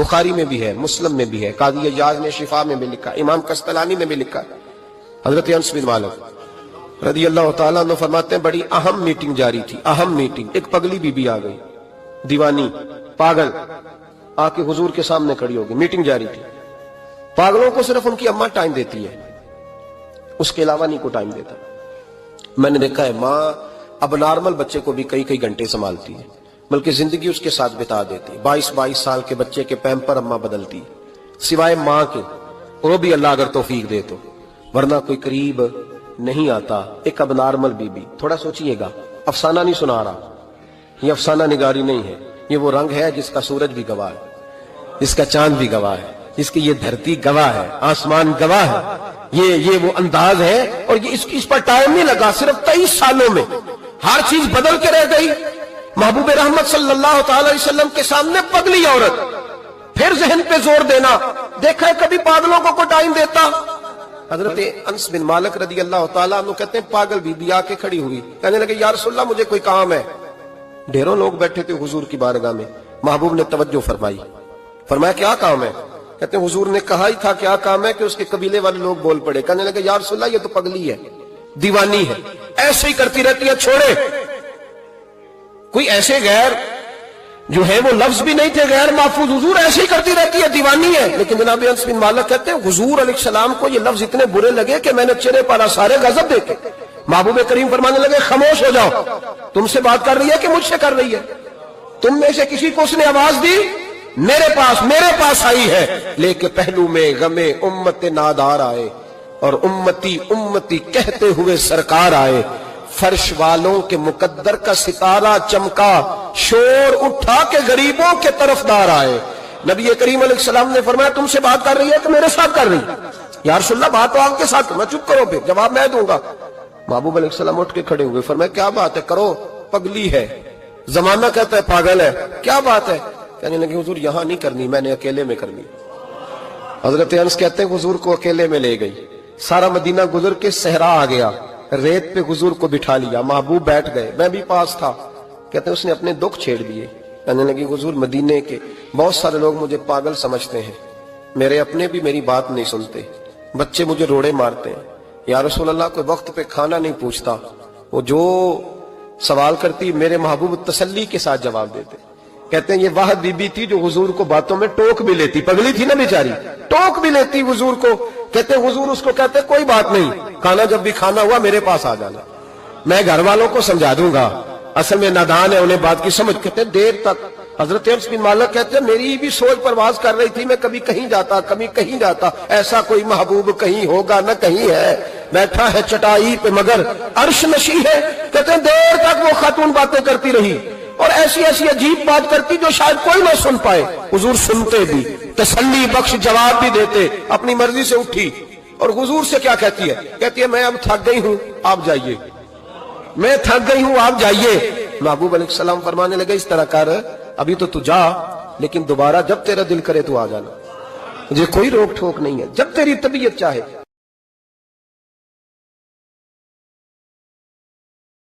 بخاری میں بھی ہے، مسلم میں بھی ہے، قاضی اجاز نے شفا میں بھی لکھا، امام قسطلانی نے بھی لکھا۔ حضرت انس بن مالک رضی اللہ تعالیٰ عنہ فرماتے ہیں بڑی اہم میٹنگ جاری تھی، اہم میٹنگ۔ ایک پگلی بی بی آ گئی، دیوانی، پاگل، آ کے حضور کے سامنے کھڑی ہوگی، میٹنگ جاری تھی۔ پاگلوں کو صرف ان کی اماں ٹائم دیتی ہے، اس کے علاوہ نہیں کو ٹائم دیتا۔ میں نے دیکھا ہے ماں اب نارمل بچے کو بھی کئی کئی گھنٹے سنبھالتی ہے، بلکہ زندگی اس کے ساتھ بتا دیتی۔ 22 سال کے بچے کے پیمپر اماں بدلتی، سوائے ماں کے، وہ بھی اللہ اگر توفیق دے تو، ورنہ کوئی قریب نہیں آتا۔ ایک اب نارمل بی بی، تھوڑا سوچئے گا، افسانہ نہیں سنا رہا، یہ افسانہ نگاری نہیں ہے، یہ وہ رنگ ہے جس کا سورج بھی گواہ ہے، جس کا چاند بھی گواہ ہے، جس کی یہ دھرتی گواہ ہے، آسمان گواہ ہے، یہ وہ انداز ہے۔ اور یہ اس پر ٹائم نہیں لگا، صرف 23 سالوں میں ہر چیز بدل کے رہ گئی۔ محبوب رحمت صلی اللہ تعالی علیہ وسلم کے سامنے پگلی عورت، پھر ذہن پہ زور دینا۔ دیکھا ہے کبھی پاگلوں کو ٹائم دیتا؟ حضرت انس بن مالک رضی اللہ تعالیٰ عنہ کہتے ہیں پاگل بی بی آ کے کھڑی ہوئی، کہنے لگے یا رسول اللہ مجھے کوئی کام ہے۔ ڈھیروں لوگ بیٹھے تھے حضور کی بارگاہ میں، محبوب نے توجہ فرمائی، فرمایا کیا کام ہے؟ کہتے ہیں حضور نے کہا ہی تھا کیا کام ہے کہ اس کے قبیلے والے لوگ بول پڑے، کہنے لگے یا رسول اللہ یہ تو پگلی ہے، دیوانی ہے، ایسے ہی کرتی رہتی ہے، چھوڑے۔ کوئی ایسے غیر جو ہے وہ لفظ بھی نہیں تھے غیر محفوظ، حضور ایسے ہی کرتی رہتی ہے، دیوانی ہے۔ لیکن جناب انس بن مالک کہتے ہیں حضور علیہ السلام کو یہ لفظ اتنے برے لگے کہ میں نے چہرے پر سارے غضب دیکھے۔ محبوب کریم فرمانے لگے خاموش ہو جاؤ، تم سے بات کر رہی ہے کہ مجھ سے کر رہی ہے؟ تم میں سے کسی کو اس نے آواز دی؟ میرے پاس آئی ہے، لے کے پہلو میں غم امت نادار آئے، اور امتی امتی کہتے ہوئے سرکار آئے۔ فرش والوں کے مقدر کا ستارہ چمکا، شور اٹھا کے غریبوں کے طرفدار آئے۔ نبی کریم علیہ السلام نے فرمایا تم سے بات کر رہی ہے کہ میرے ساتھ کر رہی ہے؟ یا رسول اللہ بات تو آپ کے ساتھ، میں چپ کرو، پھر جواب میں دوں گا۔ محبوب علیہ السلام اٹھ کے کھڑے ہوئے، فرمایا کیا بات ہے؟ کرو، پگلی ہے، زمانہ کہتا ہے پاگل ہے، کیا بات ہے؟ کہنے لگے حضور یہاں نہیں کرنی، میں نے اکیلے میں کرنی۔ حضرت انس کہتے ہیں حضور کو اکیلے میں لے گئی، سارا مدینہ گزر کے صحرا آ گیا، ریت پہ حضور کو بٹھا لیا، محبوب بیٹھ گئے، میں بھی پاس تھا۔ کہتے ہیں اس نے اپنے دکھ چھیڑ دیے، کہنے لگی حضور مدینے کے بہت سارے لوگ مجھے پاگل سمجھتے ہیں، میرے اپنے بھی میری بات نہیں سنتے، بچے مجھے روڑے مارتے ہیں۔ یا رسول اللہ کوئی وقت پہ کھانا نہیں پوچھتا، وہ جو سوال کرتی میرے محبوب تسلی کے ساتھ جواب دیتے۔ کہتے ہیں یہ واحد بی بی تھی جو حضور کو باتوں میں ٹوک بھی لیتی، پگلی تھی نا بیچاری، ٹوک بھی لیتی حضور کو۔ کہتے ہیں حضور اس کو کہتے کوئی بات نہیں، کھانا جب بھی کھانا ہوا میرے پاس آ جانا، میں گھر والوں کو سمجھا دوں گا، اصل میں نادان ہے انہیں بات کی سمجھ۔ کہتے ہیں دیر تک حضرت انس بن مالک کہتے ہیں میری بھی سوچ پرواز کر رہی تھی، میں کبھی کہیں جاتا کبھی کہیں جاتا، ایسا کوئی محبوب کہیں ہوگا نہ کہیں ہے، بیٹھا ہے چٹائی پہ مگر عرش نشی ہے۔ کہتے ہیں دیر تک وہ خاتون باتیں کرتی رہی، اور ایسی ایسی عجیب بات کرتی جو شاید کوئی نہ سن پائے، حضور سنتے بھی، تسلی بخش جواب بھی دیتے۔ اپنی مرضی سے اٹھی اور حضور سے کیا کہتی ہے؟ کہتی ہے میں اب تھک گئی ہوں آپ جائیے، میں تھک گئی ہوں آپ جائیے۔ محبوب علیہ السلام فرمانے لگے اس طرح کر، ابھی تو جا، لیکن دوبارہ جب تیرا دل کرے تو آ جانا، مجھے کوئی روک ٹھوک نہیں ہے، جب تیری طبیعت چاہے۔